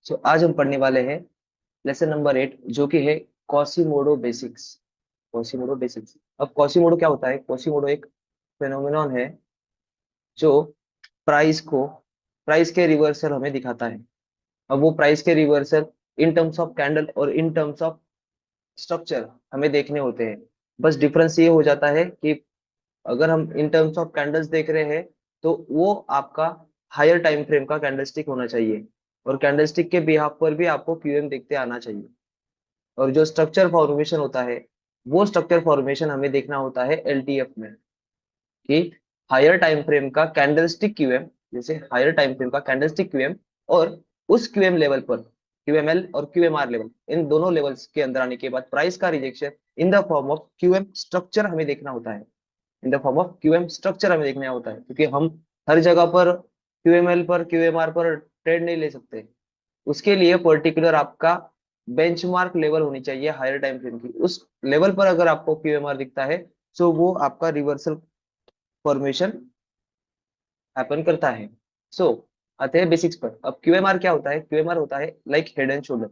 सो आज हम पढ़ने वाले हैं लेसन नंबर 8 जो कि है कॉसीमोडो बेसिक्स। कॉसीमोडो बेसिक्स। अब कॉसीमोडो क्या होता है? कॉसीमोडो एक फेनोमेनॉन है जो प्राइस के रिवर्सल हमें दिखाता है। अब वो प्राइस के reversal in terms of candle और इन टर्म्स ऑफ स्ट्रक्चर हमें देखने होते हैं। बस डिफरेंस ये हो जाता है कि अगर हम इन टर्म्स ऑफ कैंडल्स देख रहे हैं तो वो आपका हायर टाइम फ्रेम का कैंडलस्टिक होना चाहिए, और कैंडलस्टिक के बिहाफ पर भी आपको क्यूएम देखते आना चाहिए। और जो स्ट्रक्चर फॉर्मेशन होता है वो स्ट्रक्चर फॉर्मेशन हमें देखना होता है एलटीएफ में, कि हायर टाइम फ्रेम का कैंडलस्टिक क्यूएम, जैसे हायर टाइम फ्रेम का कैंडलस्टिक क्यूएम, और उस क्यूएम लेवल पर क्यूएमएल और क्यूएमआर लेवल, इन दोनों लेवल्स के अंदर आने के बाद प्राइस का rejection in the form of QM structure हमें देखना होता है। In the form of QM structure हमें देखना होता है, क्योंकि हम हर जगह पर क्यूएमएल पर क्यूएमआर पर ट्रेड नहीं ले सकते। उसके लिए पर्टिकुलर आपका बेंचमार्क लेवल होनी चाहिए हायर टाइम फ्रेम की। उस लेवल पर अगर आपको क्यूएमआर दिखता है तो वो आपका रिवर्सल फॉर्मेशन हैपन करता है। सो आते हैं बेसिक्स पर। अब क्यूएमआर क्या होता है? क्यूएमआर होता है like head and shoulder.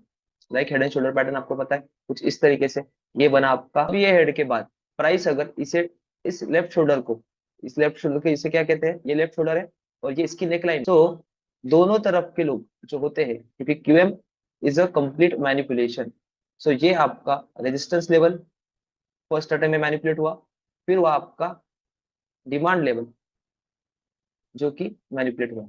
Like head and shoulder pattern आपको पता है कुछ इस तरीके से ये बना आपका। अब ये हेड के बाद प्राइस अगर इसे इस लेफ्ट शोल्डर को, इस लेफ्ट शोल्डर के इसे क्या कहते हैं? ये लेफ्ट शोल्डर है और ये इसकी नेकलाइन। तो दोनों तरफ के लोग जो होते हैं, क्योंकि QM is a complete manipulation. So ये आपका रेजिस्टेंस लेवल फर्स्ट अटेम्प्ट में मैनिपुलेट हुआ, फिर वो आपका डिमांड लेवल जो कि मैनिपुलेट हुआ।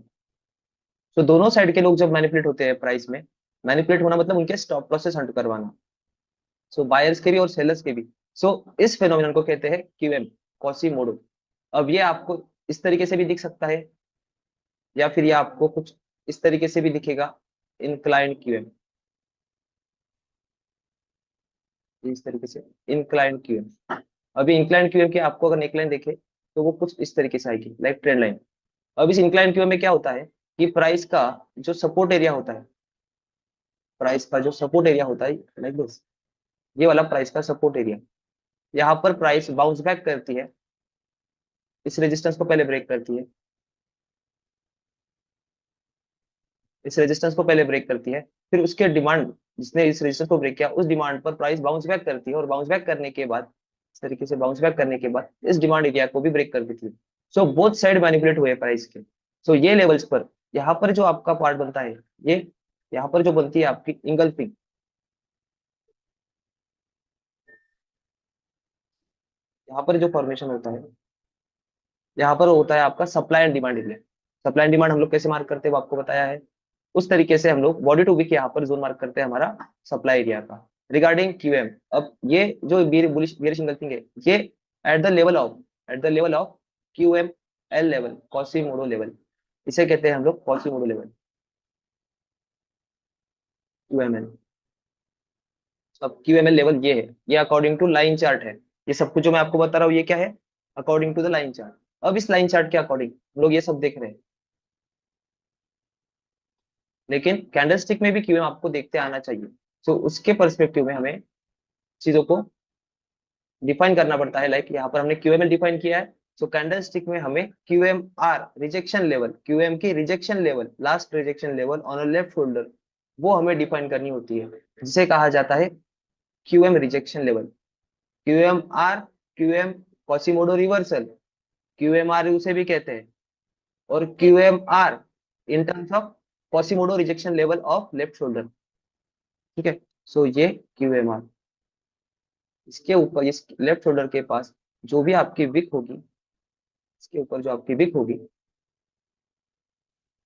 तो दोनों साइड के लोग जब मैनिपुलेट होते हैं प्राइस में, मैनिपुलेट होना मतलब उनके स्टॉप लॉसेस हंट करवाना। सो बायर्स के भी और सेलर्स के भी। सो इस फेनोमेनन को कहते हैं क्यूएम, कॉसीमोडो। अब ये आपको इस तरीके से भी दिख सकता है, या फिर ये आपको कुछ इस तरीके से भी दिखेगा, इंक्लाइंड क्यूएम। इस तरीके से इंक्लाइंड क्यूएम। अभी इंक्लाइंड क्यूएम की आपको अगर नेकलाइन देखे तो वो कुछ इस तरीके से आएगी, लाइक ट्रेंड लाइन। अब इस इंक्लाइंड क्यूएम में क्या होता है कि प्राइस का जो सपोर्ट एरिया होता है, प्राइस का जो सपोर्ट एरिया होता है लाइक दिस, ये वाला प्राइस का सपोर्ट एरिया, यहाँ पर प्राइस बाउंस बैक करती है, इस रेजिस्टेंस को पहले ब्रेक करती है, इस रेजिस्टेंस को पहले ब्रेक करती है, फिर उसके डिमांड, जिसने इस रेजिस्टेंस को ब्रेक किया उस डिमांड पर प्राइस बाउंस बैक करती है, और बाउंस बैक करने के बाद इस तरीके से बाउंस बैक करने के बाद इस डिमांड एरिया को भी ब्रेक कर देती है। सो बोथ साइड मैनिपुलेट हुए प्राइस के। सो ये लेवल्स पर यहाँ पर जो आपका पार्ट बनता है, ये यहाँ पर जो बनती है आपकी इंगल्फिंग, यहाँ पर जो फॉर्मेशन होता है, यहाँ पर होता है आपका supply and demand area. Supply and demand हम लोग कैसे मार्क करते हैं वो आपको बताया है। उस तरीके से हम लोग बॉडी टू वीक यहाँ पर जोन मार्क करते हैं हमारा सप्लाई एरिया का। रिगार्डिंग क्यूएम, अब ये जो बेरिश इंगल्फिंग है, ये at the level of QM L level, Quasimodo level, इसे कहते हैं हम लोग कॉसीमोडो लेवल, क्यूएमएल। अब क्यूएमएल लेवल ये है, ये अकॉर्डिंग टू लाइन चार्ट है। ये सब कुछ जो मैं आपको बता रहा हूँ ये क्या है? According to the line chart. अब इस लाइन चार्ट के अकॉर्डिंग हम लोग ये सब देख रहे हैं, लेकिन कैंडलस्टिक में भी क्यूएम आपको देखते आना चाहिए। सो उसके पर्सपेक्टिव में हमें चीजों को डिफाइन करना पड़ता है। लाइक यहाँ पर हमने क्यूएमएल डिफाइन किया है। सो कैंडलस्टिक में हमें QM R rejection level, QM की rejection level, last rejection level on a left shoulder, वो हमें डिफाइन करनी होती है, जिसे कहा जाता है QM rejection level. QM R, QM Quasimodo reversal, QM R उसे भी कहते हैं, और QM R in terms of Quasimodo rejection level of left shoulder. ठीक है। सो ये क्यूएम आर, इसके ऊपर इस लेफ्ट शोल्डर के पास जो भी आपकी विक होगी, इसके ऊपर जो आपकी विक होगी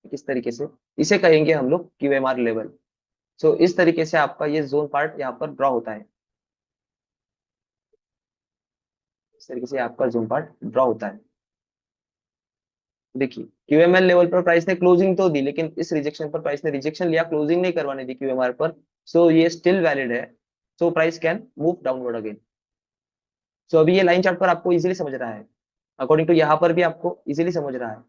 किस तरीके से, इसे कहेंगे हम लोग क्यूएमआर लेवल। सो इस तरीके से आपका ये जोन पार्ट यहाँ पर ड्रॉ होता है। इस तरीके से आपका जोन पार्ट ड्रॉ होता है। देखिए क्यूएमएल लेवल पर प्राइस ने क्लोजिंग तो दी, लेकिन इस रिजेक्शन पर प्राइस ने रिजेक्शन लिया, क्लोजिंग नहीं करवाने दी क्यूएमआर पर। सो ये स्टिल वैलिड है। So price can move downward again. So अभी ये लाइन चार्ट पर आपको इजीली समझ रहा है, अकॉर्डिंग टू यहाँ पर भी आपको इजीली समझ रहा है।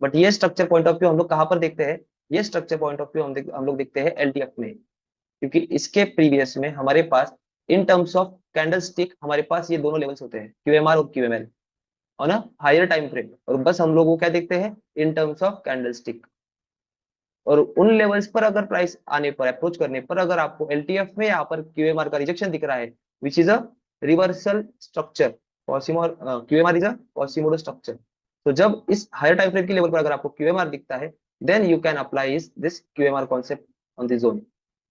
बट ये स्ट्रक्चर पॉइंट ऑफ व्यू हम लोग कहाँ पर देखते हैं? ये स्ट्रक्चर पॉइंट ऑफ व्यू हम लोग देखते हैं एलटीएफ में, क्योंकि इसके प्रीवियस में हमारे पास in terms of candlestick हमारे पास ये दोनों लेवल्स होते हैं, क्यूएमआर और क्यूएमएल, और ना हायर टाइम फ्रेम। और बस हम लोग वो क्या देखते हैं? इन टर्म्स ऑफ कैंडल स्टिक। और उन लेवल्स पर अगर प्राइस आने पर, अप्रोच करने पर, अगर आपको एलटीएफ में यहाँ पर क्यूएमआर का रिजेक्शन दिख रहा है, which is a reversal structure, Quasimodo QMR is a Quasimodo structure. तो जब इस हायर टाइम फ्रेम की लेवल पर अगर आपको क्यूएमआर दिखता है, देन यू कैन अप्लाई इस this QMR concept on the zone.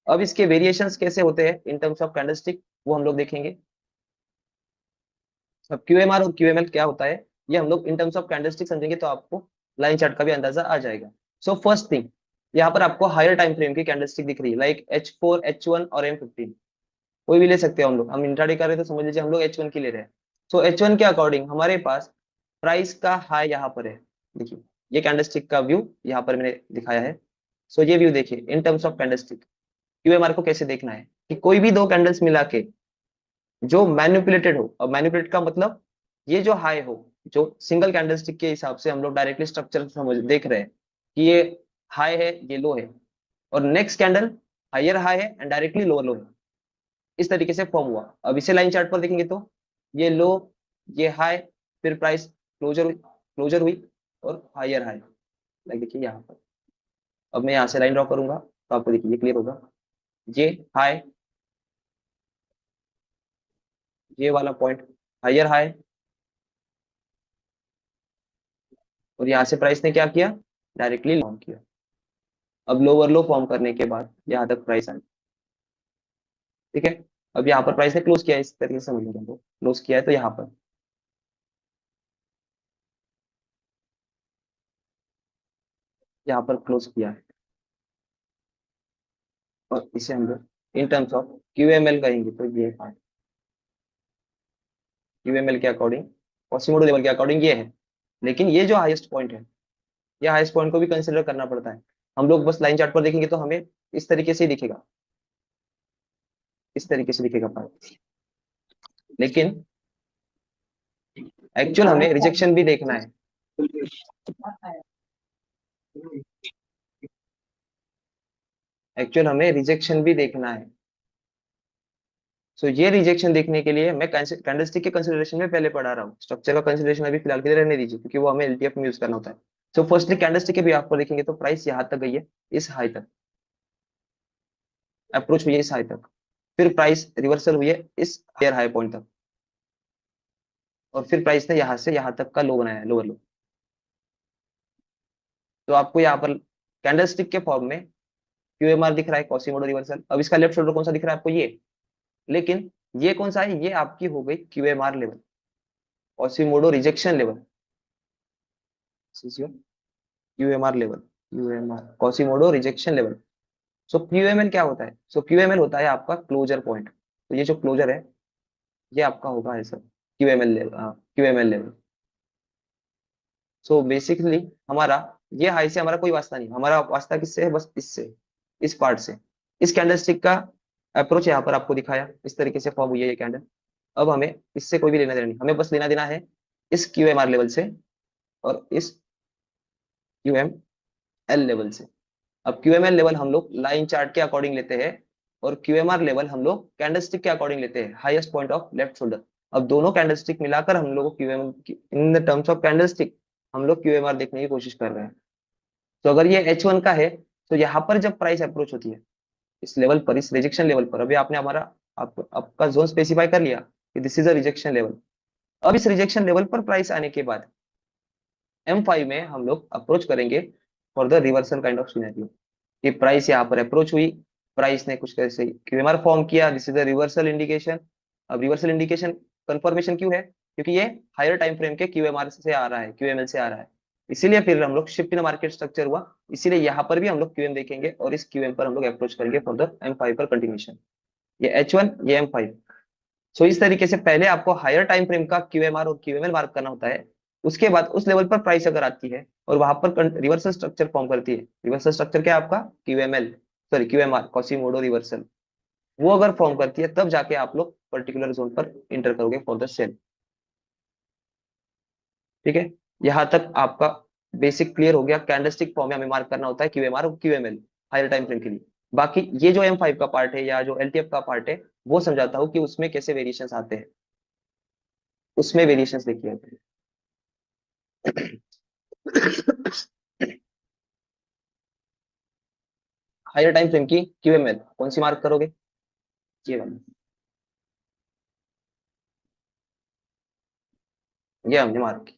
अब इसके वेरिएशंस कैसे होते हैं इन टर्म्स ऑफ कैंडलस्टिक, वो हम लोग देखेंगे। अब क्यूएमआर और क्यूएमएल क्या होता है, ये हम लोग इन टर्म्स ऑफ कैंडलस्टिक समझेंगे तो आपको लाइन चार्ट का भी अंदाजा आ जाएगा। सो फर्स्ट थिंग, यहाँ पर आपको हायर टाइम फ्रेम की कैंडलस्टिक दिख रही है, लाइक H4, H1 और M15, कोई भी ले सकते हैं हम लोग। हम इंट्राडे कर रहे हैं तो समझ लीजिए हम लोग H1 की ले रहे हैं। सो H1 के अकॉर्डिंग हमारे पास प्राइस का हाई यहाँ पर है। देखिए ये कैंडलस्टिक का व्यू यहाँ पर मैंने दिखाया है। सो ये व्यू देखिए इन टर्म्स ऑफ कैंडलस्टिक, क्यूएमआर को कैसे देखना है कि कोई भी दो कैंडल्स मिला के जो मैनिपुलेटेड हो। अब मैनिपुलेट का मतलब ये जो हाई हो, जो सिंगल कैंडलस्टिक के हिसाब से हम लोग डायरेक्टली स्ट्रक्चर समझ देख रहे हैं कि ये हाई है, ये लो है, और नेक्स्ट कैंडल हायर हाई है एंड डायरेक्टली लोअर लो है, इस तरीके से फॉर्म हुआ। अब इसे लाइन चार्ट पर देखेंगे तो ये लो, ये हाई, फिर प्राइस क्लोजर हुई और हायर हाई, लाइक देखिए यहाँ पर। अब मैं यहाँ से लाइन ड्रॉ करूंगा तो आपको देखिए ये क्लियर होगा। ये हाई, ये वाला पॉइंट हायर हाई, और यहाँ से प्राइस ने क्या किया, डायरेक्टली लॉन्ग किया। अब लोअर लो फॉर्म करने के बाद यहाँ तक प्राइस आई, ठीक है। अब यहाँ पर प्राइस ने क्लोज किया, इस तरीके से समझ लीजिए हमको क्लोज किया है तो यहाँ पर, यहाँ पर क्लोज किया है। और इसे हम लोग इन टर्म्स ऑफ क्यूएमएल कहेंगे तो ये है, क्यूएमएल के अकॉर्डिंग, कोसिमोडो लेवल के अकॉर्डिंग ये है। लेकिन ये जो हाईएस्ट पॉइंट है, ये हाईएस्ट पॉइंट को भी कंसिडर करना पड़ता है। हम लोग बस लाइन चार्ट पर देखेंगे तो हमें इस तरीके से ही दिखेगा, इस तरीके से दिखेगा प्राइस। लेकिन एक्चुअल हमें रिजेक्शन भी देखना है। एक्चुअल हमें रिजेक्शन भी देखना है। सो ये रिजेक्शन देखने के लिए मैं कैंडलस्टिक के कंसिडरेशन में पहले पढ़ा रहा हूँ, स्ट्रक्चर का कंसिडरेशन अभी फिलहाल के लिए रहने दीजिए, क्योंकि वो हमें एलटीएफ में यूज करना होता है। सो फर्स्टली कैंडलस्टिक के भी आपको देखेंगे तो प्राइस यहाँ तक गई है, इस हाई तक अप्रोच हुई है, इस हाई तक, फिर प्राइस रिवर्सल हुई है इस हायर हाई पॉइंट तक, और फिर प्राइस ने यहाँ से यहाँ तक का लो बनाया है, लोअर लो। तो आपको यहाँ पर कैंडलस्टिक के फॉर्म में क्यूएमआर दिख रहा है, कॉसिमोडो रिवर्सल। अब इसका लेफ्ट शोल्डर कौन सा दिख रहा है आपको, ये। लेकिन ये कौन सा है, ये आपकी हो गई QMR level, Quasimodo rejection level, QMR level, QMR Quasimodo rejection level. So QML क्या होता है, सो क्यूएमएल होता है आपका क्लोजर पॉइंट। तो ये जो क्लोजर है ये आपका होगा ऐसा, क्यूएमएल लेवल, क्यूएमएल लेवल। सो बेसिकली हमारा ये हाई से हमारा कोई वास्ता नहीं, हमारा वास्ता किससे है, बस इससे, इस पार्ट से। इस कैंडलस्टिक का अप्रोच यहाँ पर आपको दिखाया, इस तरीके से फॉर्म हुई है ये कैंडल। अब हमें इससे कोई भी लेना देना नहीं, हमें बस लेना देना है इस क्यूएमआर लेवल से और इस क्यूएमएल लेवल से। अब क्यूएमएल लेवल हम लोग लाइन चार्ट के अकॉर्डिंग लेते हैं, और क्यूएमआर लेवल हम लोग कैंडलस्टिक के अकॉर्डिंग लेते हैं, highest point of left shoulder. अब दोनों कैंडलस्टिक मिलाकर हम लोग QM in the terms of candlestick हम लोग क्यूएमआर देखने की कोशिश कर रहे हैं। तो अगर ये H1 का है, तो यहाँ पर जब प्राइस अप्रोच होती है इस लेवल पर, इस रिजेक्शन लेवल पर, अभी आपने हमारा आपका जोन स्पेसिफाई कर लिया कि this is a rejection level. अब इस रिजेक्शन लेवल पर प्राइस आने के बाद M5 में हम लोग अप्रोच करेंगे for the reversal kind of scenario, कि प्राइस यहाँ पर अप्रोच हुई, प्राइस ने कुछ ऐसे क्यूएमआर फॉर्म किया, this is the reversal indication. अब रिवर्सल इंडिकेशन कंफर्मेशन क्यों है, क्योंकि ये हायर टाइम फ्रेम के क्यूएमआर से आ रहा है, क्यूएमएल से आ रहा है, इसीलिए फिर हम लोग शिफ्ट इन मार्केट स्ट्रक्चर हुआ। इसीलिए यहाँ पर भी हम लोग क्यूएम देखेंगे और इस क्यूएम पर हम लोग अप्रोच करेंगे फॉर द M5 पर कंटिन्यूशन। ये H1, ये M5। सो इस तरीके से पहले आपको हायर टाइम फ्रेम का क्यूएमआर और क्यूएमएल मार्क करना होता है। उसके बाद उस लेवल पर प्राइस अगर आती है और वहां पर रिवर्सल स्ट्रक्चर फॉर्म करती है, रिवर्सल स्ट्रक्चर क्या है आपका, क्यूएमएल, सॉरी क्यूएमआर, कॉसिमोडो रिवर्सल, वो अगर फॉर्म करती है तब जाके आप लोग पर्टिकुलर जोन पर इंटर करोगे फॉर द सेल। ठीक है, यहाँ तक आपका बेसिक क्लियर हो गया। कैंडलस्टिक फॉर्म में हमें मार्क करना होता है क्यूएमआर और क्यूएमएल हायर टाइम फ्रेम के लिए। बाकी ये जो M5 का पार्ट है या जो एलटीएफ का पार्ट है, वो समझाता हूँ कि उसमें कैसे वेरिएशंस आते हैं, उसमें वेरिएशंस देखिए। हायर टाइम फ्रेम की क्यूएमएल कौन सी मार्क करोगे? ये वाली, ये हमने मार्क की।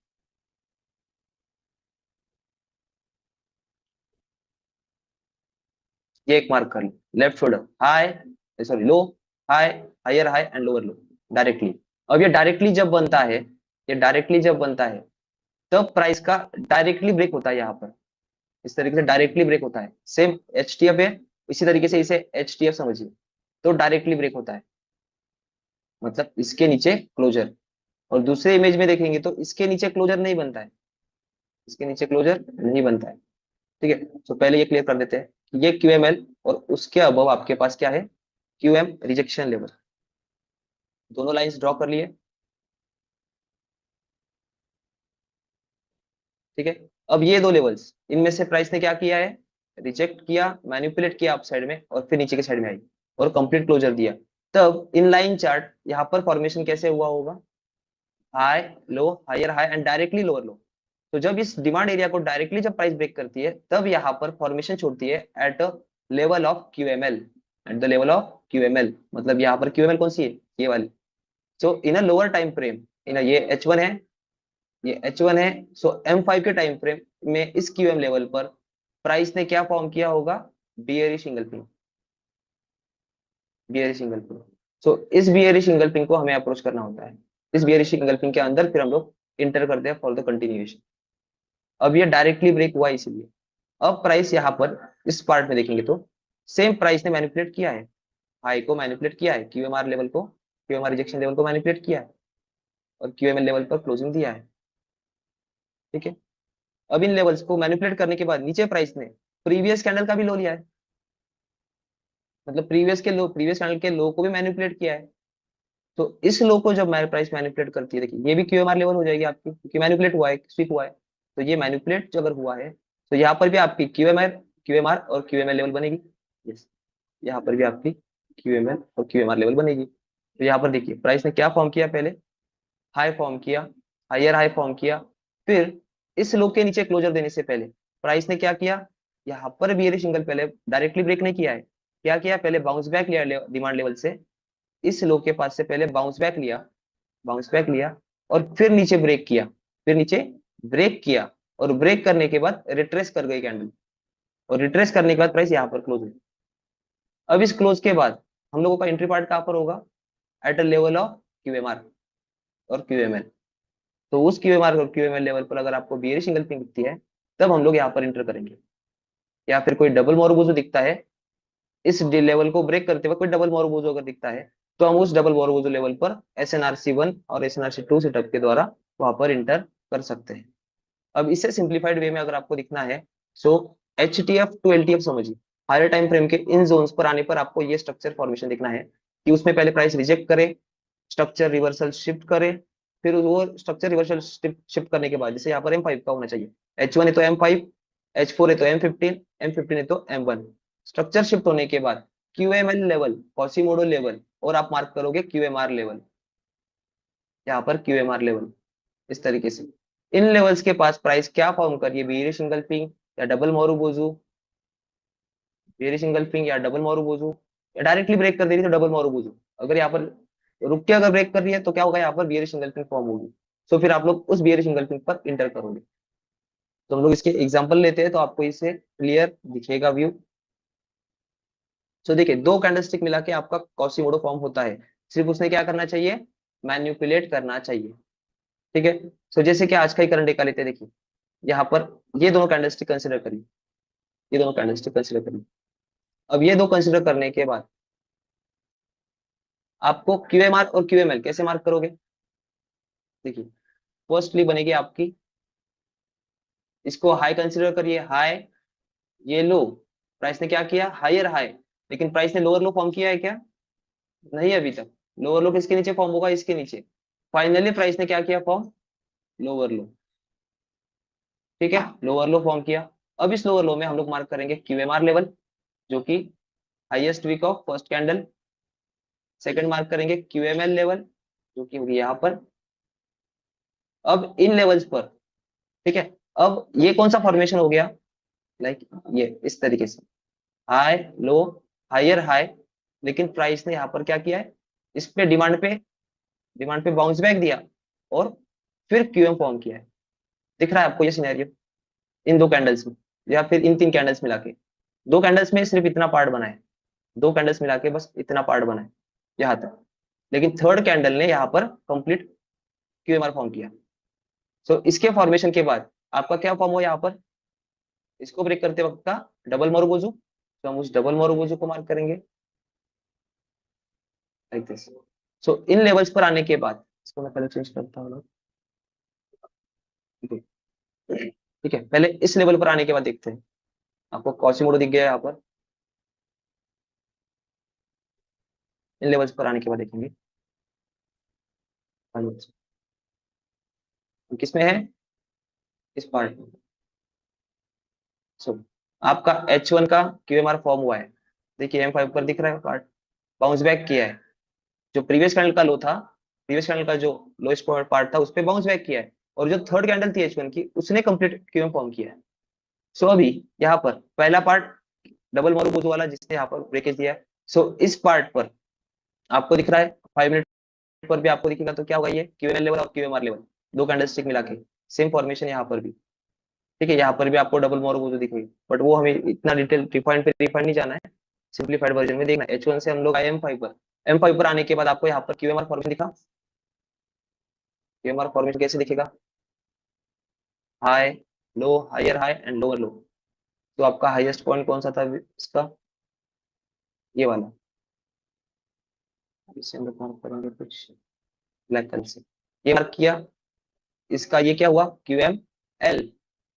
ये एक मार्क कर लो, left shoulder high, sorry low, high, higher high and lower low, directly. अब ये डायरेक्टली जब बनता है, ये डायरेक्टली जब बनता है तब प्राइस का डायरेक्टली ब्रेक होता है यहाँ पर, इस तरीके से डायरेक्टली ब्रेक होता है। सेम एच टी एफ है, इसी तरीके से इसे एच टी एफ समझिए, तो डायरेक्टली ब्रेक होता है, मतलब इसके नीचे क्लोजर। और दूसरे इमेज में देखेंगे तो इसके नीचे क्लोजर नहीं बनता है, इसके नीचे क्लोजर नहीं बनता है। ठीक है, तो पहले ये क्लियर कर देते हैं कि ये क्यूएमएल और उसके अबव आपके पास क्या है, क्यूएम रिजेक्शन लेवल। दोनों लाइंस ड्रॉ कर लिए। ठीक है, अब ये दो लेवल्स, इनमें से प्राइस ने क्या किया है, रिजेक्ट किया, मैनिपुलेट किया अप साइड में और फिर नीचे के साइड में आई और कंप्लीट क्लोजर दिया। तब इन लाइन चार्ट यहाँ पर फॉर्मेशन कैसे हुआ होगा, high low, higher high and directly lower low. तो जब इस डिमांड एरिया को डायरेक्टली जब प्राइस ब्रेक करती है तब यहाँ पर फॉर्मेशन छोड़ती है at level of QML, at the level of QML, मतलब यहाँ पर क्यूएमएल कौन सी है, ये वाली। So in a lower time frame, in ये H1 है, ये H1 है। सो M5 के टाइम फ्रेम में इस क्यूएम लेवल पर प्राइस ने क्या फॉर्म किया होगा, bearish single, bearish single pin. So इस बियरिश सिंगल पिन को हमें अप्रोच करना होता है, इस बियरिश सिंगल पिन के अंदर फिर हम लोग इंटर करते हैं फॉर द कंटिन्यूएशन। अब ये डायरेक्टली ब्रेक हुआ इसलिए। अब प्राइस यहाँ पर इस पार्ट में देखेंगे तो सेम प्राइस ने मैनिपुलेट किया है, हाई को मैनिपुलेट किया है, क्यूएमआर लेवल को, क्यूएमआर रिजेक्शन लेवल को मैनिपुलेट किया है और क्यूएमएल लेवल पर क्लोजिंग दिया है। ठीक है, अब इन लेवल्स को मैनिपुलेट करने के बाद नीचे प्राइस ने प्रीवियस कैंडल का भी लो लिया है, मतलब प्रीवियस के लो, प्रीवियस कैंडल के लो को भी मैनिपुलेट किया है। तो इस लो को जब प्राइस मैनिपुलेट करती है, देखिए ये भी क्यूएमआर लेवल हो जाएगी आपकी, क्योंकि मैनिपुलेट हुआ है, स्वीप हुआ है। तो ये मैनिपुलेट अगर हुआ है तो यहाँ पर भी आपकी क्यूएमआर और क्यूएमएल लेवल बनेगी। यस, यहाँ पर भी आपकी क्यूएमएल और क्यूएमआर लेवल बनेगी। तो यहाँ पर देखिए प्राइस ने क्या फॉर्म किया, पहले हाई फॉर्म किया, हायर हाई फॉर्म किया, फिर इस लो के नीचे क्लोजर देने से पहले प्राइस ने क्या किया, यहाँ पर भी ये सिंगल पहले डायरेक्टली ब्रेक नहीं किया है, क्या किया, पहले बाउंस बैक लिया डिमांड लेवल से, इस लो के पास से पहले बाउंस बैक लिया, बाउंस बैक लिया और फिर नीचे ब्रेक किया, फिर नीचे ब्रेक किया और ब्रेक करने के बाद रिट्रेस कर गई कैंडल, और रिट्रेस करने के बाद प्राइस यहाँ पर क्लोज हुई। अब इस क्लोज के बाद हम लोगों का एंट्री पार्ट कहाँ पर होगा, एट अ लेवल ऑफ क्यूएमआर और क्यूएमएल। तो उस क्यूएमआर और क्यूएमएल लेवल पर अगर आपको बियरिश सिंगल पिन दिखती है तब हम लोग यहाँ पर एंटर करेंगे, या फिर कोई डबल मोरबुजो दिखता है इस लेवल को ब्रेक करते हुए, कोई डबल मोरबुजो अगर दिखता है तो हम उस डबल मोरबुजो लेवल पर SNRC1 और SNRC2 सेटअप के द्वारा वहां पर इंटर कर सकते हैं। अब इससे सिंप्लीफाइड वे में अगर आपको दिखना है, सो HTF टू LTF समझिए, हायर टाइम फ्रेम के इन जोन्स पर आने पर आपको ये स्ट्रक्चर फॉर्मेशन दिखना है कि उसमें पहले प्राइस रिजेक्ट करे, स्ट्रक्चर रिवर्सल शिफ्ट करे, फिर वो स्ट्रक्चर रिवर्सल शिफ्ट करने के बाद जैसे यहाँ पर M5 का होना चाहिए, H1 है तो M5, H4 है तो M15, M15 है तो M1। स्ट्रक्चर शिफ्ट होने के बाद QML लेवल, क्वासीमोडो लेवल और आप मार्क करोगे QMR लेवल, यहाँ पर QMR लेवल, इस तरीके से इन लेवल्स के पास प्राइस क्या फॉर्म करिए, बेयरिश सिंगल पिंग या डबल मोरुबोजू, बेयरिश सिंगल पिंग या डबल मोरुबोजू, या डायरेक्टली ब्रेक कर दे रही तो डबल मोरुबोजू। अगर यहाँ पर रुक के अगर ब्रेक कर रही है तो क्या होगा, यहाँ पर बेयरिश सिंगल पिंग फॉर्म होगी। तो फिर आप लोग उस बेयरिश सिंगल पिंग पर इंटर करोगे। तो हम लोग इसके एग्जांपल लेते हैं तो आपको इससे क्लियर दिखेगा व्यू। सो देखिए दो कैंडलस्टिक मिला के आपका कॉसीमोडो फॉर्म होता है, सिर्फ उसने क्या करना चाहिए, मैन्युपुलेट करना चाहिए। ठीक है, सो जैसे कि आज का ही करंट डे का लेते हैं, देखिए यहाँ पर ये दोनों कैंडलस्टिक कंसिडर करिए, ये दोनों कैंडलस्टिक कंसिडर करिए। अब ये दो कंसिडर करने के बाद आपको क्यूएमआर और क्यूएमएल कैसे मार्क करोगे, देखिए फर्स्टली बनेगी आपकी, इसको हाई कंसिडर करिए, हाई, ये लो, प्राइस ने क्या किया, हायर हाई, लेकिन प्राइस ने लोअर लो फॉर्म किया है क्या, नहीं अभी तक। लोअर लो किसके नीचे फॉर्म होगा, इसके नीचे। फाइनली प्राइस ने क्या किया फॉर्म, लोअर लो। ठीक है, लोअर लो फॉर्म किया। अब इस लोअर लो में हम लोग मार्क करेंगे क्यूएमआर लेवल, जो कि highest wick of first candle. Second mark करेंगे क्यूएमएल लेवल, जो कि होगी यहाँ पर। अब इन लेवल्स पर, ठीक है, अब ये कौन सा फॉर्मेशन हो गया, लाइक ये इस तरीके से हाई लो, हायर हाई, लेकिन प्राइस ने यहाँ पर क्या किया है, इस पे डिमांड पे बाउंस बैक दिया और फिर क्यूएम फॉर्म किया है। दिख रहा है आपको ये सिनेरियो इन दो कैंडल्स में, या फिर इन तीन कैंडल्स मिला के? दो कैंडल्स में सिर्फ इतना पार्ट बना है, दो कैंडल्स मिला के बस इतना पार्ट बना है यहाँ तक, लेकिन थर्ड कैंडल ने यहाँ पर कंप्लीट क्यूएमआर फॉर्म किया। सो इसके फॉर्मेशन के बाद आपका क्या फॉर्म हुआ यहाँ पर, इसको ब्रेक करते वक्त का डबल मोरोबोजू। तो हम उस डबल मोरोबोजू को मार्क करेंगे like this. So in levels पर आने के बाद इसको मैं पहले चेंज करता हूँ ना। ठीक है, ठीक है, पहले इस लेवल पर आने के बाद देखते हैं। आपको कॉसिमोडो दिख गया यहाँ पर, इन लेवल्स पर आने के बाद देखेंगे। हाँ जी, किसमें है, इस पार्ट में। सो आपका H1 का क्यूएमआर फॉर्म हुआ है, देखिए M5 पर दिख रहा है पार्ट, बाउंस बैक किया है। जो प्रीवियस कैंडल का लो था, प्रीवियस कैंडल का जो लोएस्ट पार्ट था उस पे बाउंस बैक किया है, और जो थर्ड कैंडल थी H1 की उसने कंप्लीट क्यूएम फॉर्म किया है। सो अभी यहाँ पर पहला पार्ट डबल मोरोबोजो वाला जिसने यहाँ पर ब्रेकेज दिया है, सो इस पार्ट पर आपको दिख रहा है 5 मिनट पर भी आपको दिखेगा, तो क्या होगा, ये क्यूएमएल लेवल और क्यूएमआर लेवल दो कैंडलस्टिक मिला के सेम फॉर्मेशन यहाँ पर भी। ठीक है, यहाँ पर भी आपको डबल मोरोबोजो दिखेगी, बट वो हमें इतना डिटेल रिफाइंड नहीं जाना है, सिंप्लीफाइड वर्जन में देखना। H1 से हम लोग आए M5 पर आने के बाद आपको यहाँ पर क्यूएमआर फॉर्मेशन दिखा। क्यूएमआर फॉर्मेशन कैसे दिखेगा, high low, higher high and lower low. तो आपका हाईएस्ट पॉइंट कौन सा था इसका, ये वाला। इसे हम लोग मार्क करेंगे कुछ ब्लैक कलर से, ये मार्क किया। इसका ये क्या हुआ, QML,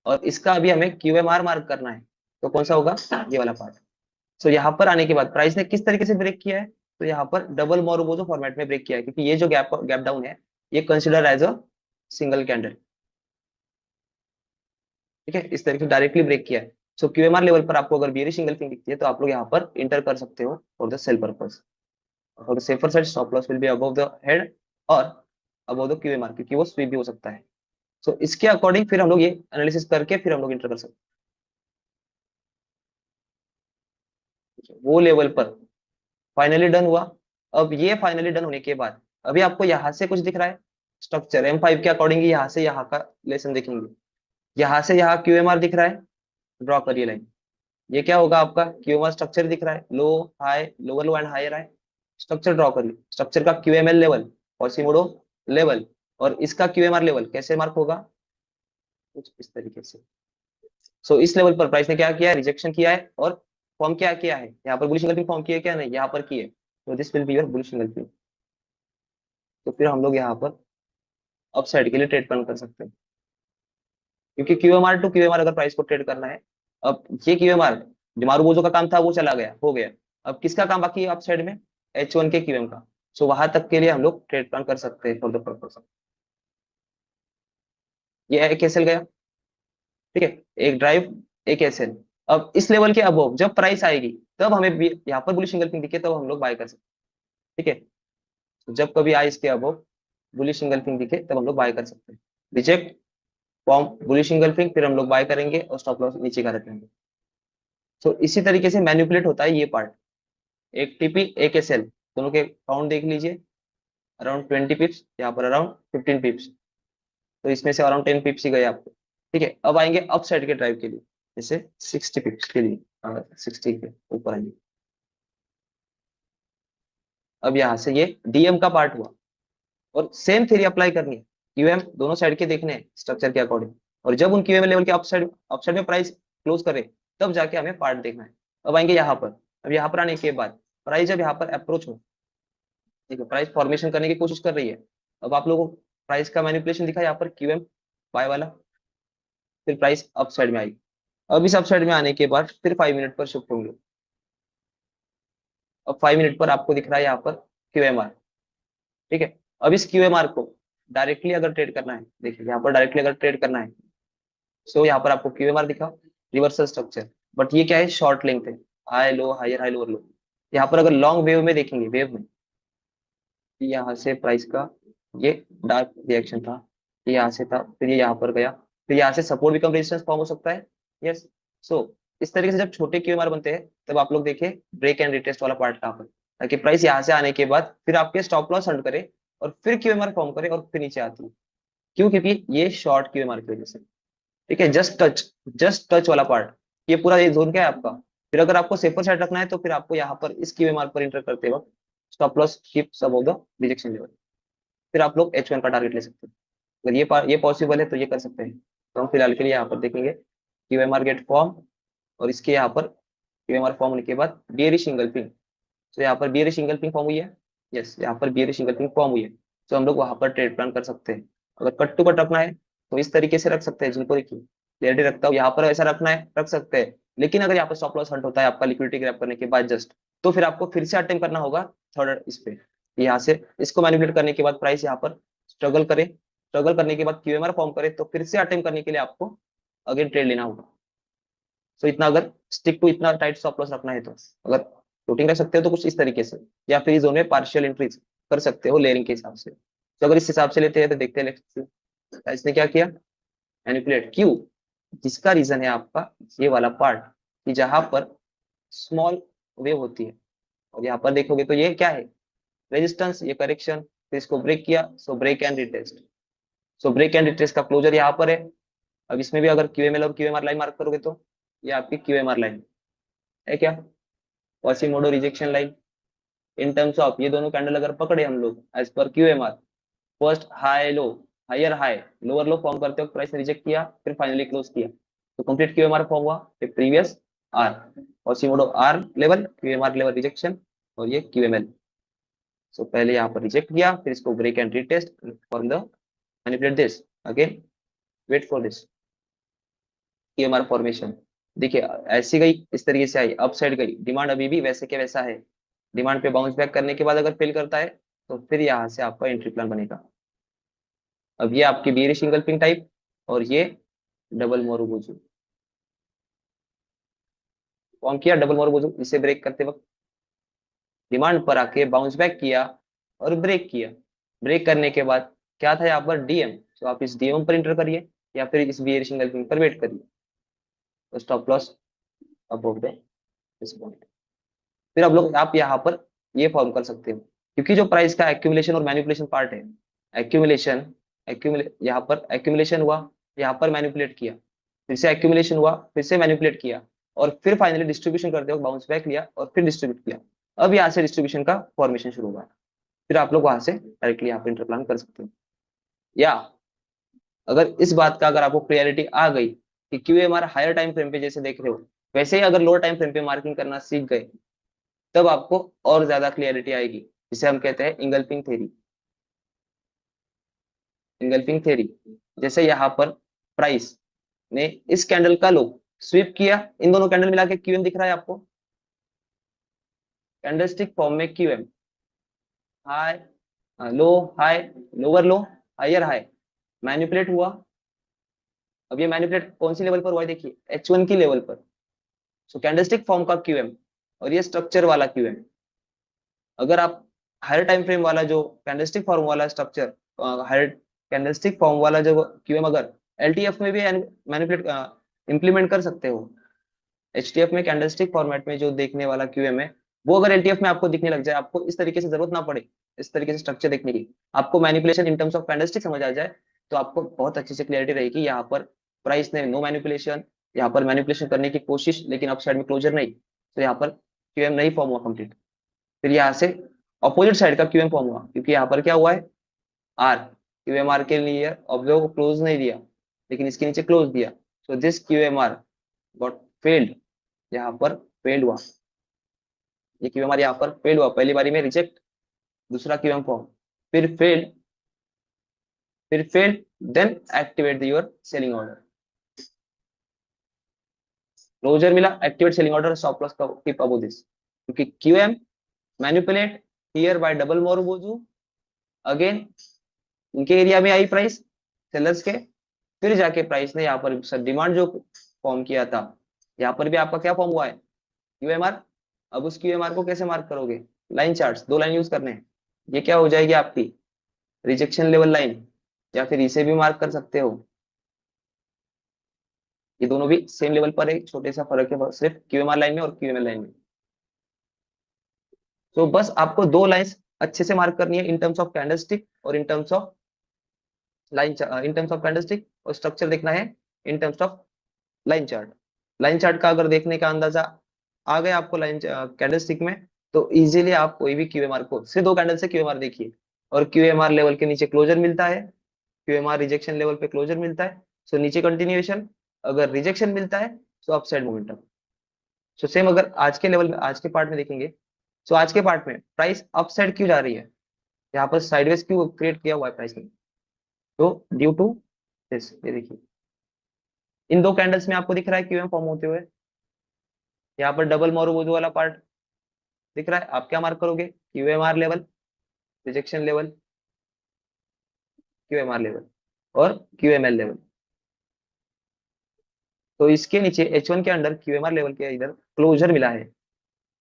और इसका अभी हमें QMR मार्क करना है, तो कौन सा होगा, ये वाला पार्ट। सो यहाँ पर आने के बाद प्राइस ने किस तरीके से ब्रेक किया है, तो यहाँ पर डबल मोरोबोजो फॉर्मेट में ब्रेक किया है, क्योंकि ये जो गैप डाउन है ये consider as a single candle. ठीक है, इस तरीके से डायरेक्टली ब्रेक किया है। सो क्यूएमआर लेवल पर आपको अगर बेयरिश सिंगल थिंग दिखती है तो आप लोग यहाँ पर इंटर कर सकते हो for the sell purpose. For the safer side stop loss will be above the head और अबव द क्यूएमआर, क्योंकि वो स्वीप भी हो सकता है। सो इसके अकॉर्डिंग फिर हम लोग ये एनालिसिस करके फिर हम लोग इंटर कर सकते हैं। वो लेवल पर फाइनली डन हुआ। अब ये फाइनली डन होने के बाद अभी आपको यहाँ से कुछ दिख रहा है, स्ट्रक्चर M5 के अकॉर्डिंग यहाँ से यहाँ का लेसन देखेंगे। यहाँ से यहाँ क्यूएमआर दिख रहा है, ड्रॉ करिए लाइन। ये क्या होगा, आपका क्यूएमआर स्ट्रक्चर दिख रहा है, low high lower low and higher high. Structure draw करिए, स्ट्रक्चर का क्यूएमएल लेवल, क्वासीमोडो लेवल, और इसका क्यूएमआर लेवल कैसे मार्क होगा, कुछ इस तरीके से। सो इस लेवल पर प्राइस ने क्या किया है, रिजेक्शन किया है और फॉर्म क्या किया है, यहाँ पर बुलिश एंगल्फिंग फॉर्म किया है क्या, नहीं, यहाँ पर किए। तो this will be your bullish engulfing. तो फिर हम लोग यहाँ पर अप साइड के लिए ट्रेड प्लान कर सकते हैं, क्योंकि क्यूएमआर टू क्यूएमआर अगर प्राइस को ट्रेड करना है, अब ये क्यूएमआर जो मारूबोजो का काम था वो चला गया, हो गया। अब किसका काम बाकी है अप साइड में, H1 के क्यूएम का। सो वहां तक के लिए हम लोग ट्रेड प्लान कर सकते हैं फॉर द पर्पस। ये एक एसएल गया, ठीक है, एक ड्राइव, एक एसएल। अब इस लेवल के अबव जब प्राइस आएगी तब हमें यहाँ पर बुलिश एंगल्फिंग दिखे तब हम लोग बाय कर सकते हैं। ठीक है, तो जब कभी आए इसके अबव बुलिश एंगल्फिंग दिखे तब हम लोग बाय कर सकते हैं। रिजेक्ट फॉर्म बुलिश एंगल्फिंग, फिर हम लोग बाय करेंगे और स्टॉप लॉस नीचे का रखेंगे। तो इसी तरीके से मैनिपुलेट होता है ये पार्ट। एक टीपी एक एसएल, दोनों के काउंट देख लीजिए, अराउंड 20 पिप्स, यहाँ पर अराउंड 15 पिप्स। तो इसमें से अराउंड 10 पिप्स ही गए आपको। ठीक है, अब आएंगे अप साइड के ड्राइव के लिए, जैसे 60 पिप्स के लिए, 60 के ऊपर आएंगे। अब यहाँ से ये डीएम का पार्ट हुआ, और सेम थ्योरी अप्लाई करनी है, क्यूएम दोनों साइड के देखने हैं स्ट्रक्चर के अकॉर्डिंग, और जब उन क्यूएम लेवल के अपसाइड में प्राइस क्लोज करे तब जाके हमें पार्ट देखना है। अब आएंगे यहाँ पर, अब यहाँ पर आने के बाद प्राइस जब यहाँ पर अप्रोच हो, ठीक है, प्राइस फॉर्मेशन करने की कोशिश कर रही है। अब आप लोगों को प्राइस का मैनिपुलेशन दिखा यहाँ पर, क्यूएम बाय वाला, फिर प्राइस अप साइड में आई। अब इस अप साइड में आने के बाद फिर 5 मिनट पर शिफ्ट होंगे। अब 5 मिनट पर आपको दिख रहा है यहाँ पर क्यूएमआर। ठीक है, अब इस क्यूएमआर को डायरेक्टली अगर ट्रेड करना है, देखिए यहाँ पर डायरेक्टली अगर ट्रेड करना है, सो यहाँ पर आपको क्यूएमआर दिखा, रिवर्सल स्ट्रक्चर, बट ये क्या है, शॉर्ट लेंथ है, high low higher high lower low. यहाँ पर अगर लॉन्ग वेव में देखेंगे, वेव में यहाँ से प्राइस का ये डार्क रिएक्शन था, ये यहाँ से था, फिर ये यहाँ पर गया, फिर यहाँ से सपोर्ट बिकम रेजिस्टेंस फॉर्म हो सकता है। यस, सो इस तरीके से जब छोटे क्यूएमआर बनते हैं तब आप लोग देखिए ब्रेक एंड रिटेस्ट वाला पार्ट कहाँ पर, ताकि प्राइस यहाँ से आने के बाद फिर आपके स्टॉप लॉस हंट करे और फिर क्यूएमआर फॉर्म करे और फिर नीचे आती है। क्यों? क्योंकि ये शॉर्ट क्यूएमआर की वजह से। ठीक है, जस्ट टच वाला पार्ट, ये पूरा ये जोन क्या है आपका। फिर अगर आपको सेफर साइड रखना है तो फिर आपको यहाँ पर इस क्यूएमआर पर इंटर करते वक्त स्टॉप लॉस कीप सब ऑफ द रिजेक्शन लेवल, फिर आप लोग H1 का टारगेट ले सकते हैं। अगर ये पॉसिबल है तो ये कर सकते हैं। तो हम फिलहाल के लिए यहाँ पर देखेंगे क्यूएमआर गेट फॉर्म, और इसके यहाँ पर क्यूएमआर फॉर्म होने के बाद बियरिश इंगल्फिंग। तो यहाँ पर बियरिश इंगल्फिंग फॉर्म हुई है। यस, यहाँ पर बियरिश इंगल्फिंग फॉर्म हुई है, तो हम लोग वहां पर ट्रेड प्लान कर सकते हैं। अगर कट टू कट रखना है तो इस तरीके से रख सकते हैं, जिनको देखिए क्लियरिटी रखता हूँ यहाँ पर ऐसा रखना है रख सकते हैं। लेकिन अगर यहाँ पर स्टॉप लॉस हंट होता है आपका लिक्विडिटी ग्रैब करने के बाद जस्ट, तो फिर आपको फिर से अटेम्प्ट करना होगा थर्ड इस पे, यहाँ से इसको मैनिपुलेट करने के बाद प्राइस यहाँ पर स्ट्रगल करने के बाद क्यूएमआर फॉर्म करे तो फिर से अटेम्प्ट करने के लिए आपको अगेन ट्रेड लेना होगा। सो इतना अगर स्टिक टू इतना टाइट स्टॉप लॉस रखना है तो, अगर फ्लोटिंग रख सकते हो तो कुछ इस तरीके से, या फिर इस जोन में पार्शियल एंट्रीज कर सकते हो लेयरिंग के हिसाब से। तो अगर इस हिसाब से लेते हैं तो देखते हैं इसने क्या किया, मैनिपुलेट। क्यों? जिसका रीजन है आपका ये वाला पार्ट, कि जहां पर स्मॉल वेव होती है, और यहाँ पर देखोगे तो ये क्या है, रेजिस्टेंस, ये करेक्शन, फिर इसको ब्रेक किया, so break and retest. So break and retest का क्लोजर यहाँ पर है। अब इसमें भी अगर क्यूएमएल और क्यूएमआर लाइन मार्क करोगे तो ये आपकी क्यूएमआर लाइन है क्या, Quasimodo rejection line. In terms of ये दोनों कैंडल अगर पकड़े हम लोग एज पर QMR, first high low, higher high, lower low form करते वक्त प्राइस ने रिजेक्ट किया, फिर फाइनली क्लोज किया, तो कंप्लीट क्यूएमआर फॉर्म हुआ, फिर previous R, Quasimodo R level, QMR level rejection, और ये क्यूएमएल। सो पहले यहाँ पर रिजेक्ट किया, फिर इसको break and retest for the manipulate this again, wait for this QMR formation. देखिए ऐसी गई, इस तरीके से आई, अप साइड गई, डिमांड अभी भी वैसे के वैसा है। डिमांड पे बाउंस बैक करने के बाद अगर फेल करता है तो फिर यहाँ से आपका एंट्री प्लान बनेगा। अब ये आपकी बियरिश इंगल्फिंग टाइप, और ये डबल मोरोबोजू फॉर्म किया। डबल मोरोबोजू इसे ब्रेक करते वक्त डिमांड पर आके बाउंस बैक किया और ब्रेक किया। ब्रेक करने के बाद क्या था यहाँ पर, डीएम। तो आप इस डीएम पर इंटर करिए या फिर इस बियरिश इंगल्फिंग पर वेट करिए, तो स्टॉप लॉस अबव द इस पॉइंट। फिर आप यहाँ पर ये फॉर्म कर सकते हो, क्योंकि जो प्राइस का एक्यूमुलेशन और मैनिपुलेशन पार्ट है, एक्यूमुलेशन यहाँ पर एक्यूमुलेशन हुआ, यहाँ पर मैनिपुलेट किया, फिर से एक्यूमुलेशन हुआ, फिर से मैनिपुलेट किया, और फिर फाइनली डिस्ट्रीब्यूशन करते वक्त बाउंस बैक लिया और फिर डिस्ट्रीब्यूट किया। अब यहाँ से डिस्ट्रीब्यूशन का फॉर्मेशन शुरू हुआ, फिर आप लोग वहां से डायरेक्टली यहाँ पे इंटरप्लान कर सकते हो। या अगर इस बात का अगर आपको क्लियरिटी आ गई कि क्यूएमआर हायर टाइम फ्रेम पे जैसे देख रहे हो, वैसे ही अगर लोअर टाइम फ्रेम पे मार्किंग करना सीख गए, तब आपको और ज्यादा क्लियरिटी आएगी, जिसे हम कहते हैं इंगल्फिंग थ्योरी। इंगल्फिंग थ्योरी, जैसे यहाँ पर प्राइस ने इस कैंडल का लो स्वीप किया, इन दोनों कैंडल मिला के क्यूएम दिख रहा है आपको, कैंडलस्टिक फॉर्म में QM, high low high, lower low higher high, manipulate हुआ। अब ये मैनिपुलेट कौन सी लेवल पर हुआ है, देखिए H1 की लेवल पर। सो कैंडलस्टिक फॉर्म का क्यूएम और ये स्ट्रक्चर वाला क्यूएम। अगर आप हायर टाइम फ्रेम वाला जो कैंडलस्टिक फॉर्म वाला स्ट्रक्चर, हायर कैंडलस्टिक फॉर्म वाला जो क्यूएम अगर एलटीएफ में भी मैनिपुलेट इंप्लीमेंट कर सकते हो, एचटीएफ में कैंडलस्टिक फॉर्मेट में जो देखने वाला क्यूएम है, वो अगर एलटीएफ में आपको दिखने लग जाए, आपको इस तरीके से जरूरत ना पड़े इस तरीके से स्ट्रक्चर देखने की, आपको manipulation in terms of candlestick समझ आ जाए, तो आपको बहुत अच्छी से क्लियरिटी रहेगी यहाँ पर प्राइस ने नो मैनिपुलेशन, यहाँ पर मैनिपुलेशन करने की कोशिश लेकिन अपसाइड में क्लोजर नहीं, तो यहाँ पर क्यूएम नहीं फॉर्म हुआ कंप्लीट। फिर यहाँ से अपोजिट साइड का क्यूएम फॉर्म हुआ, क्योंकि यहाँ पर क्या हुआ है, आर क्यूएमआर के लिए ऑब्जर्व क्लोज नहीं दिया लेकिन इसके नीचे क्लोज दिया, सो दिस क्यूएमआर गॉट फेल्ड, यहाँ पर फेल्ड हुआ, ये क्यूएमआर यहाँ पर फेल्ड हुआ, पहली बारी में रिजेक्ट, दूसरा क्यूएम फॉर्म, फिर failed, then activate your selling order, closure मिला, activate selling order, stop loss keep above this, क्योंकि QM manipulate here by double marubozu, again इनके एरिया में आई प्राइस सेलर्स के, फिर जाके प्राइस ने यहाँ पर डिमांड जो फॉर्म किया था, यहाँ पर भी आपका क्या फॉर्म हुआ है, क्यूएमआर। अब उस क्यूएमआर को कैसे मार्क करोगे, लाइन चार्ट्स, दो लाइन यूज करने हैं, ये क्या हो जाएगी आपकी रिजेक्शन लेवल लाइन, या फिर इसे भी मार्क कर सकते हो, ये दोनों भी सेम लेवल पर है, छोटे सा फर्क है बस सिर्फ क्यूएमआर लाइन में और क्यूएमएल लाइन में। तो बस आपको दो लाइंस अच्छे से मार्क करनी है इन टर्म्स ऑफ कैंडलस्टिक और इन terms of line, in terms of candlestick, और स्ट्रक्चर देखना है इन terms of line chart. Line chart का अगर देखने का अंदाजा आ गया आपको लाइन कैंडलस्टिक में, तो इजीली आप कोई भी क्यूएमआर को सिर्फ दो कैंडल से क्यूएमआर देखिए, और क्यूएमआर लेवल के नीचे क्लोजर मिलता है, क्यूएमआर रिजेक्शन लेवल पे क्लोजर मिलता है, सो नीचे कंटिन्यूएशन, अगर रिजेक्शन मिलता है तो अपसाइड मोमेंटम। सो सेम अगर आज के लेवल में, आज के पार्ट में देखेंगे, सो आज के पार्ट में प्राइस अपसाइड क्यों जा रही है, यहाँ पर साइडवेज क्यों क्रिएट किया हुआ है प्राइस ने, तो ड्यू टू दिस, ये देखिए इन दो कैंडल्स में आपको दिख रहा है क्यूएम फॉर्म होते हुए, यहाँ पर डबल मोरोबोजो वाला पार्ट दिख रहा है, आप क्या मार्क करोगे, क्यूएमआर level, rejection level, QMR level और क्यूएमएल लेवल। तो इसके नीचे H1 के अंडर क्यूएमआर लेवल के इधर क्लोजर मिला है,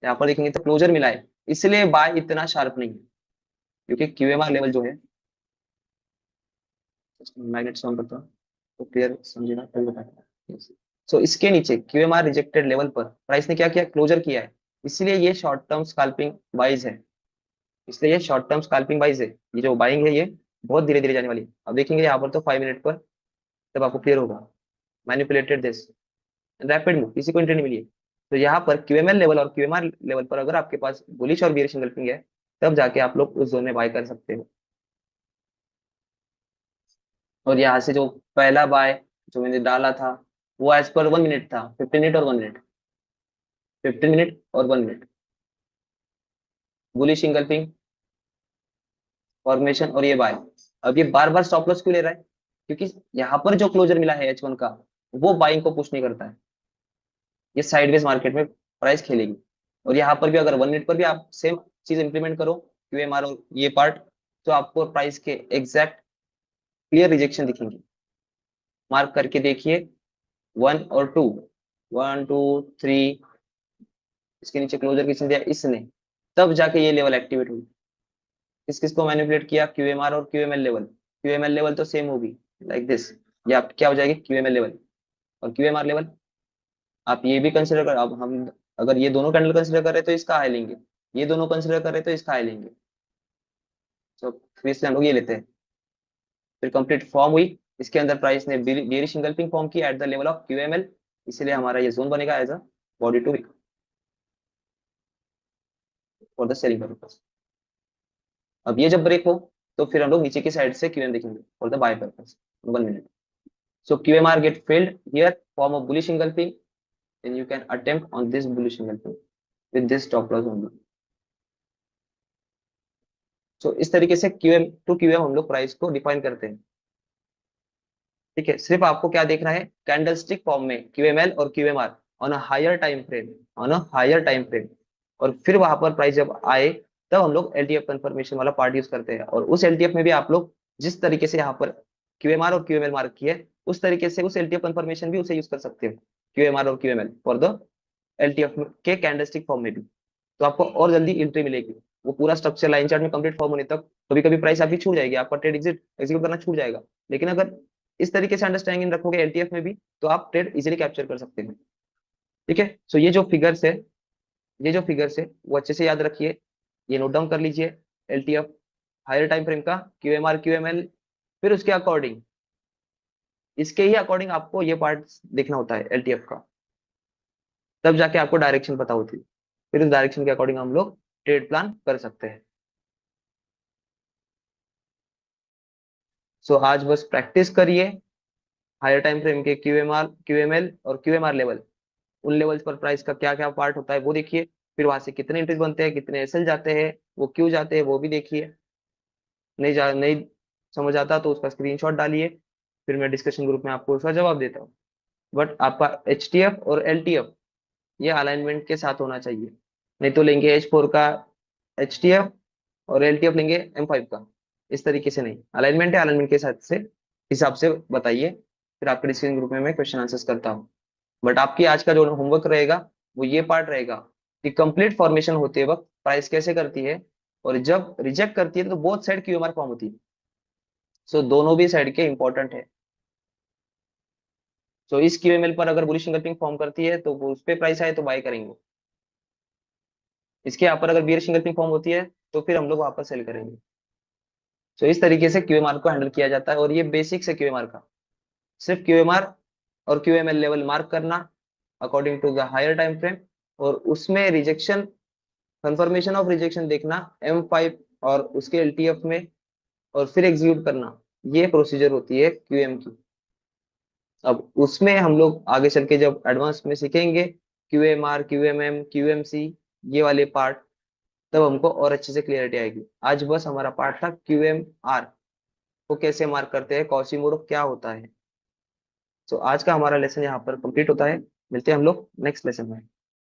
यहाँ पर देखेंगे तो क्लोजर मिला है, इसलिए बाय इतना शार्प नहीं है, क्योंकि क्यूएमआर लेवल जो है, मैग्नेट ऑन करता हूं तो क्लियर समझेगा तभी बताता। सो इसके नीचे क्यूएमआर रिजेक्टेड लेवल पर प्राइस ने क्या किया, क्लोजर किया है, इसलिए ये शॉर्ट टर्म स्कैल्पिंग वाइज है, इसलिए ये शॉर्ट टर्म स्कैल्पिंग वाइज है, ये जो बाइंग है ये बहुत धीरे धीरे जाने वाली है। अब देखेंगे यहाँ पर तो 5 मिनट पर, तब आपको क्लियर होगा, मैनिपुलेटेड दिस रैपिड मूव, किसी को एंट्री नहीं मिली है। तो यहाँ पर क्यूएमएल लेवल और क्यूएमआर लेवल पर अगर आपके पास बुलिश और बेयरिश एंगल्फिंग है, तब जाके आप लोग उस जोन में बाय कर सकते हो। और यहाँ से जो पहला बाय जो मैंने डाला था, वो एज पर 1 मिनट था, 15 मिनट और 1 मिनट, 15 मिनट और 1 मिनट, बुलिश इंगल्फिंग फॉर्मेशन और ये बाय। अब ये बार बार स्टॉप लॉस क्यों ले रहा है, क्योंकि यहाँ पर जो क्लोजर मिला है H1 का, वो बाइंग को पुश नहीं करता है, ये साइडवेज मार्केट में प्राइस खेलेगी। और यहाँ पर भी अगर 1 मिनट पर भी आप सेम चीज इंप्लीमेंट करो, क्यूएमआर और ये पार्ट, तो आपको प्राइस के एग्जैक्ट क्लियर रिजेक्शन दिखेंगे, मार्क करके देखिए 1 और 2, 1 2 3, इसके नीचे क्लोजर किसने दिया, इसने, तब जाके ये लेवल एक्टिवेट हुई। किस किस को मैनिपुलेट किया, क्यूएमआर और क्यूएमएल लेवल, क्यूएमएल लेवल तो सेम होगी लाइक दिस, ये आप क्या हो जाएगी क्यूएमएल लेवल और क्यूएमआर लेवल। आप ये भी कंसिडर कर, अब हम अगर ये दोनों कैंडल कंसिडर कर रहे हैं तो इसका हाई लेंगे, ये दोनों कंसिडर कर रहे हैं तो इसका हाई लेंगे, तो फिर इसलिए हम लोग ये लेते हैं। फिर कंप्लीट फॉर्म हुई, इसके अंदर प्राइस ने बेरिश इंगल्फिंग फॉर्म की at the level of QML, इसलिए हमारा ये जोन बनेगा as a body to wick for the selling purpose. अब ये जब ब्रेक हो, तो फिर हम लोग नीचे की साइड से क्यूएम देखेंगे for the buy purpose 1 minute. So QMR get filled here, form a bullish engulfing, then you can attempt on this bullish engulfing with this stop loss only. So इस तरीके से QM टू QM हम लोग price को define करते हैं। ठीक है, सिर्फ आपको क्या देखना है, कैंडलस्टिक फॉर्म में QML और QMR on a higher time frame, on a higher time frame, और फिर वहां पर प्राइस जब आए, तब हम लोग LTF कंफर्मेशन वाला पार्ट यूज करते हैं। और उस LTF में भी आप लोग जिस तरीके से यहाँ पर QMR और QML मार्क किए, उस तरीके से उस LTF कंफर्मेशन भी उसे यूज कर सकते हो, QMR और QML फॉर द LTF के कैंडलस्टिक फॉर्म में भी, तो आपको और जल्दी एंट्री मिलेगी। वो पूरा स्ट्रक्चर लाइन चार्ट में कंप्लीट फॉर्म होने तक कभी कभी प्राइस आपकी छूट जाएगी, आपका ट्रेड एग्जीक्यूट करना छूट जाएगा, लेकिन अगर इस तरीके से अंडरस्टैंडिंग रखोगे LTF में भी, तो आप ट्रेड इजीली कैप्चर कर सकते हैं। ठीक है, सो ये जो फिगर्स है, ये जो फिगर्स है वो अच्छे से याद रखिए, ये नोट डाउन कर लीजिए। LTF हायर टाइम फ्रेम का, QMR QML, फिर उसके अकॉर्डिंग, इसके ही अकॉर्डिंग आपको ये पार्ट देखना होता है LTF का, तब जाके आपको डायरेक्शन पता होती है, फिर उस डायरेक्शन के अकॉर्डिंग हम लोग ट्रेड प्लान कर सकते हैं। सो आज बस प्रैक्टिस करिए हायर टाइम फ्रेम के QMR QML और QMR लेवल, उन लेवल्स पर प्राइस का क्या क्या पार्ट होता है वो देखिए, फिर वहां से कितने एंट्रीज बनते हैं, कितने एसएल जाते हैं, वो क्यों जाते हैं वो भी देखिए। नहीं समझ आता तो उसका स्क्रीनशॉट डालिए, फिर मैं डिस्कशन ग्रुप में आपको उसका जवाब देता हूँ। बट आपका HTF और LTF ये अलाइनमेंट के साथ होना चाहिए, नहीं तो लेंगे H4 का HTF और LTF लेंगे M5 का, इस तरीके से नहीं, अलाइनमेंट है, अलाइनमेंट के साथ से हिसाब से बताइए, फिर आपके डिस्कशन ग्रुप में मैं क्वेश्चन आंसर्स करता हूँ। बट आपकी आज का जो होमवर्क रहेगा वो ये पार्ट रहेगा कि कंप्लीट फॉर्मेशन होते वक्त प्राइस कैसे करती है, और जब रिजेक्ट करती है तो बोथ साइड क्यूएमआर फॉर्म होती है। सो दोनों भी साइड के इंपॉर्टेंट है। तो इस क्यूएमएल पर अगर बुलिश सिंगल पिंग फॉर्म करती है तो वो उस पे प्राइस आए तो बाय करेंगे, इसके यहाँ पर अगर बियर सिंगल पिंग फॉर्म होती है तो फिर हम लोग वहां पर सेल करेंगे। तो इस तरीके से क्यूएमआर को हैंडल किया जाता है, और ये बेसिक्स है क्यूएमआर का। सिर्फ क्यूएमआर और क्यूएमएल लेवल मार्क करना according to the higher time frame, और उसमें रिजेक्शन, कंफर्मेशन ऑफ रिजेक्शन देखना M5 और उसके एलटीएफ में, और फिर एग्जीक्यूट करना, ये प्रोसीजर होती है क्यूएम की। अब उसमें हम लोग आगे चल के जब एडवांस में सीखेंगे क्यूएमआर, क्यूएमएम, क्यूएमसी, ये वाले पार्ट, तब हमको और अच्छे से क्लियरिटी आएगी। आज बस हमारा पार्ट था क्यूएमआर को कैसे मार्क करते हैं, कॉसीमोडो क्या होता है। तो आज का हमारा लेसन यहाँ पर कंप्लीट होता है। मिलते हैं हम लोग नेक्स्ट लेसन में।